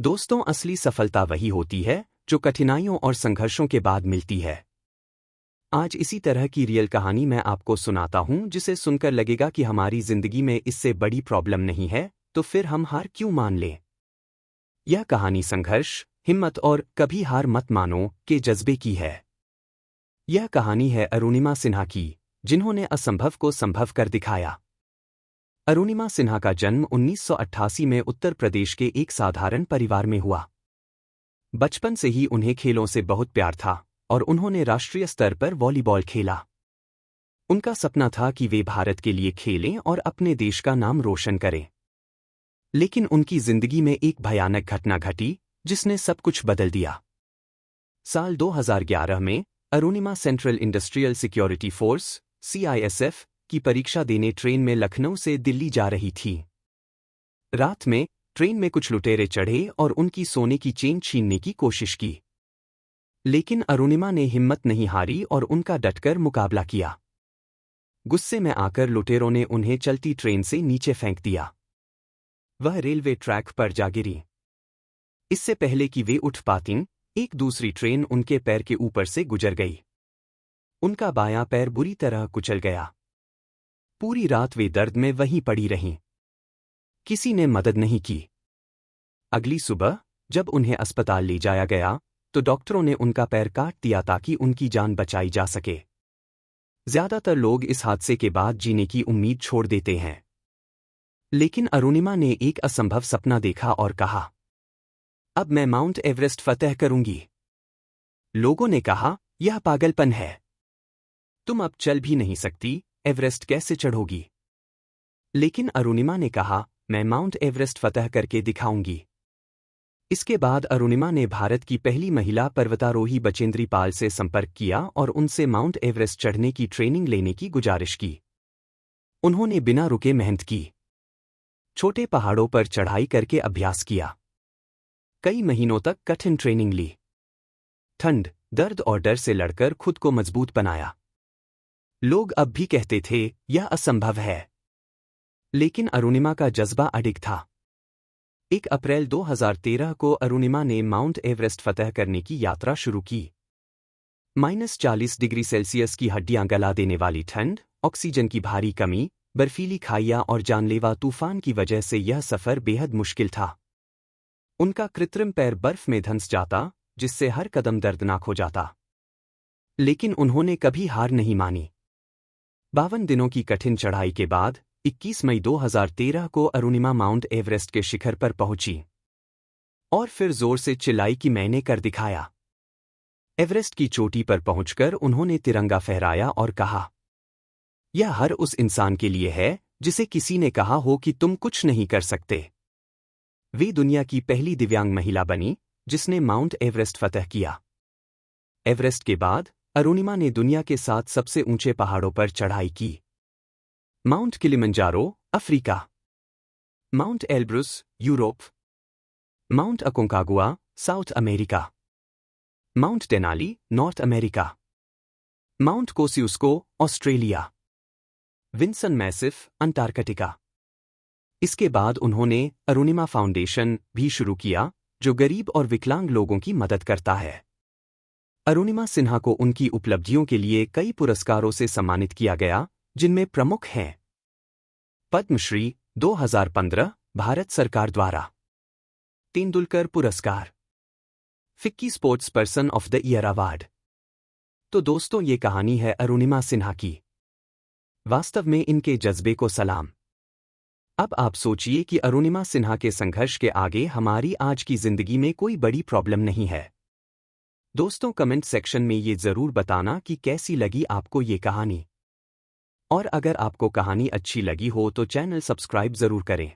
दोस्तों, असली सफलता वही होती है जो कठिनाइयों और संघर्षों के बाद मिलती है। आज इसी तरह की रियल कहानी मैं आपको सुनाता हूं, जिसे सुनकर लगेगा कि हमारी जिंदगी में इससे बड़ी प्रॉब्लम नहीं है, तो फिर हम हार क्यों मान लें। यह कहानी संघर्ष, हिम्मत और कभी हार मत मानो के जज्बे की है। यह कहानी है अरुणिमा सिन्हा की, जिन्होंने असंभव को संभव कर दिखाया। अरुणिमा सिन्हा का जन्म 1988 में उत्तर प्रदेश के एक साधारण परिवार में हुआ। बचपन से ही उन्हें खेलों से बहुत प्यार था और उन्होंने राष्ट्रीय स्तर पर वॉलीबॉल खेला। उनका सपना था कि वे भारत के लिए खेलें और अपने देश का नाम रोशन करें। लेकिन उनकी जिंदगी में एक भयानक घटना घटी, जिसने सब कुछ बदल दिया। साल 2011 में Arunima central industrial security force (CISF) की परीक्षा देने ट्रेन में लखनऊ से दिल्ली जा रही थी। रात में ट्रेन में कुछ लुटेरे चढ़े और उनकी सोने की चेन छीनने की कोशिश की। लेकिन अरुणिमा ने हिम्मत नहीं हारी और उनका डटकर मुकाबला किया। गुस्से में आकर लुटेरों ने उन्हें चलती ट्रेन से नीचे फेंक दिया। वह रेलवे ट्रैक पर जा गिरी। इससे पहले कि वे उठ पातीं, एक दूसरी ट्रेन उनके पैर के ऊपर से गुजर गई। उनका बायां पैर बुरी तरह कुचल गया। पूरी रात वे दर्द में वहीं पड़ी रहीं। किसी ने मदद नहीं की। अगली सुबह जब उन्हें अस्पताल ले जाया गया, तो डॉक्टरों ने उनका पैर काट दिया ताकि उनकी जान बचाई जा सके। ज्यादातर लोग इस हादसे के बाद जीने की उम्मीद छोड़ देते हैं। लेकिन अरुणिमा ने एक असंभव सपना देखा और कहा, अब मैं माउंट एवरेस्ट फतह करूंगी। लोगों ने कहा, यह पागलपन है। तुम अब चल भी नहीं सकती, एवरेस्ट कैसे चढ़ोगी। लेकिन अरुणिमा ने कहा, मैं माउंट एवरेस्ट फतह करके दिखाऊंगी। इसके बाद अरुणिमा ने भारत की पहली महिला पर्वतारोही बचेंद्री पाल से संपर्क किया और उनसे माउंट एवरेस्ट चढ़ने की ट्रेनिंग लेने की गुजारिश की। उन्होंने बिना रुके मेहनत की। छोटे पहाड़ों पर चढ़ाई करके अभ्यास किया। कई महीनों तक कठिन ट्रेनिंग ली। ठंड, दर्द और डर से लड़कर खुद को मजबूत बनाया। लोग अब भी कहते थे, यह असंभव है। लेकिन अरुणिमा का जज्बा अडिग था। 1 अप्रैल 2013 को अरुणिमा ने माउंट एवरेस्ट फतह करने की यात्रा शुरू की। -40 डिग्री सेल्सियस की हड्डियां गला देने वाली ठंड, ऑक्सीजन की भारी कमी, बर्फीली खाइयां और जानलेवा तूफान की वजह से यह सफर बेहद मुश्किल था। उनका कृत्रिम पैर बर्फ में धंस जाता, जिससे हर कदम दर्दनाक हो जाता। लेकिन उन्होंने कभी हार नहीं मानी। 52 दिनों की कठिन चढ़ाई के बाद 21 मई 2013 को अरुणिमा माउंट एवरेस्ट के शिखर पर पहुंची। और फिर जोर से चिल्लाई कि मैंने कर दिखाया। एवरेस्ट की चोटी पर पहुंचकर उन्होंने तिरंगा फहराया और कहा, यह हर उस इंसान के लिए है जिसे किसी ने कहा हो कि तुम कुछ नहीं कर सकते। वे दुनिया की पहली दिव्यांग महिला बनी जिसने माउंट एवरेस्ट फतह किया। एवरेस्ट के बाद अरुणिमा ने दुनिया के 7 सबसे ऊंचे पहाड़ों पर चढ़ाई की। Mount Kilimanjaro, Africa. Mount Elbrus, Europe. Mount Aconcagua, South America. Mount Denali, North America. Mount Kosciuszko, Australia. Vinson Massif, Antarctica. इसके बाद उन्होंने अरुणिमा फाउंडेशन भी शुरू किया, जो गरीब और विकलांग लोगों की मदद करता है। अरुणिमा सिन्हा को उनकी उपलब्धियों के लिए कई पुरस्कारों से सम्मानित किया गया, जिनमें प्रमुख हैं पद्मश्री 2015 भारत सरकार द्वारा, तेंदुलकर पुरस्कार, FICCI sports person of the year award. तो दोस्तों, ये कहानी है अरुणिमा सिन्हा की। वास्तव में इनके जज्बे को सलाम। अब आप सोचिए कि अरुणिमा सिन्हा के संघर्ष के आगे हमारी आज की जिंदगी में कोई बड़ी प्रॉब्लम नहीं है। दोस्तों, कमेंट सेक्शन में ये जरूर बताना कि कैसी लगी आपको ये कहानी। और अगर आपको कहानी अच्छी लगी हो तो चैनल सब्सक्राइब जरूर करें।